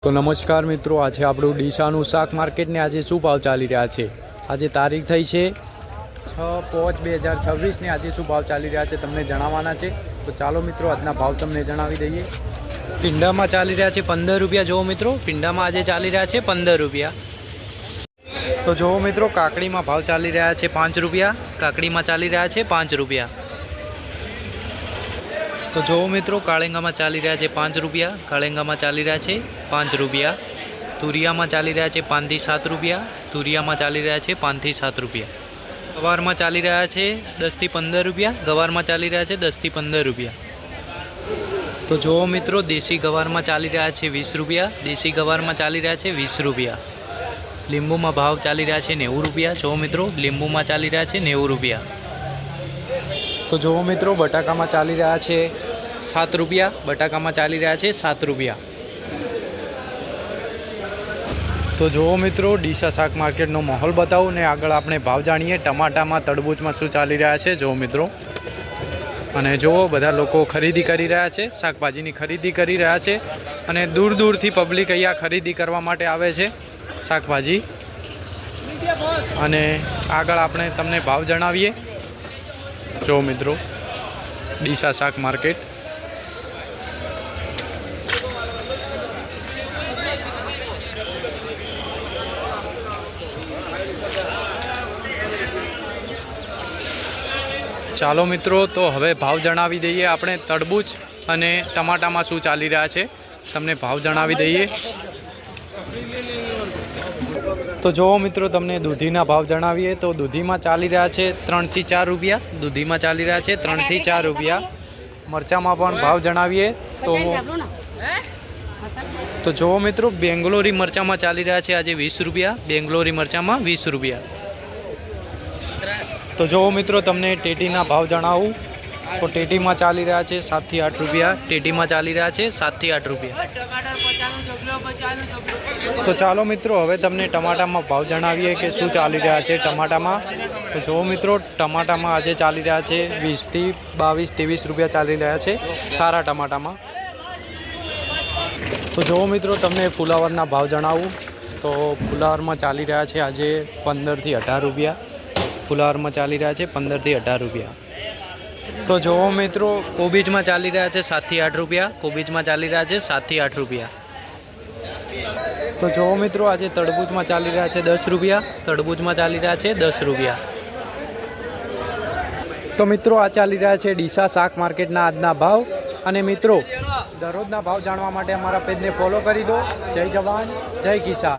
તો નમસ્કાર મિત્રો, આજે આપણું ડીસાનું શાક માર્કેટને આજે શું ભાવ ચાલી રહ્યા છે। આજે તારીખ થઈ છે 6/5/2026 ને આજે શું ભાવ ચાલી રહ્યા છે તમને જણાવવાના છે। તો ચાલો મિત્રો આજના ભાવ તમને જણાવી દઈએ। પીંડામાં ચાલી રહ્યા છે 15 રૂપિયા। જુઓ મિત્રો, પીંડામાં આજે ચાલી રહ્યા છે 15 રૂપિયા। તો જુઓ મિત્રો, કાકડીમાં ભાવ ચાલી રહ્યા છે 5 રૂપિયા। કાકડીમાં ચાલી રહ્યા છે 5 રૂપિયા। तो जो मित्रों काळेंगा में चाली रहा है 5 रुपया। काळेंगा में चाली रहा है 5 रुपया। तुरिया में चाली रहा है 5 થી 7 रुपया। तुरिया में चाली रहा है 5 થી 7 रुपया। गवार में चाली रहा है 10 થી 15 रुपया। गवार में चाली रहा है 10 થી 15 रुपया। तो जो मित्रों देशी गवार में चाली रहा है 20 रुपया। देशी गवार में चाली रहा है 20 रुपया। લીંબુ में भाव चाली रहा है 90 रुपया। जो मित्रों લીંબુ में चाली रहा है 90 रुपया। तो जो मित्रों बटाका में चाली रहा है 7 रुपया। बटाका में चाली रहा है 7 रुपया। तो जो मित्रों ડીસા शाक मार्केट नो माहौल बताऊँ ने आगळ आपणे भाव जाणीए। टमाटा में तरबूज में शू चाली रहा है जो मित्रों, अने जो बधा लोको खरीदी करी रह्या छे, शाकभाजीनी खरीदी करी रह्या छे अने दूर दूर थी पब्लिक अहींया खरीदी करवा माटे आवे छे शाकभाजी। अने आगळ आपणे तमने भाव जणावीए। जो मित्रों ડીસા શાક मार्केट चालो मित्रों, तो हवे भाव जणावी दईए आपणे। तरबूज अने टमाटा में शू चाली रहा है तमने भाव जणावी दईए। तो जो मित्रों तमने दूधीना भाव जणावीए तो दूधी में चाली रहा है 3 થી 4 रुपया। दूधी में चाली रहा है 3 થી 4 रुपया। मरचा में पण भाव जणावीए तो जो मित्रों बेंगलोरी मरचा में चाली रहा है आज 20 रुपया। बेंगलोरी मरचा में 20 रुपया। तो जो मित्रों तमने टेटीना भाव जणावुं तो टेटी में चाली रहा है 7 થી 8 रुपया। टेटी में चाली रहा है 7 થી 8 रुपया। तो चलो मित्रों हवे तमने टमाटा में भाव जणावीए कि शू चाली रहा है टमाटा में। तो जो मित्रों टमाटा में आज चाली रहा है 20 થી 22 23 रुपया चाली रहा है सारा टमाटा में। तो जो मित्रों तमने फुलावरना भाव जणावुं तो फुलावर में चाली रहा है आज 15 થી 18 रुपया। फुलावर में चाली रहा है 15 થી 18 रुपया। तो जो मित्रों कोबीज में चाली रहा है 7 થી 8 रुपया। कोबीज में चाली रहा है 7 થી 8 रुपया। तो जो मित्रों आज तरबूज में चाली रहा है 10 रुपया। तरबूज में चाली रहा है 10 रुपया। तो मित्रों आ चाली रहा है ડીસા શાક मार्केटना आजना भाव। अने मित्रों दररोजना भाव जाणवा माटे अमारा पेजने फॉलो करी दो। जय जवान जय किसान।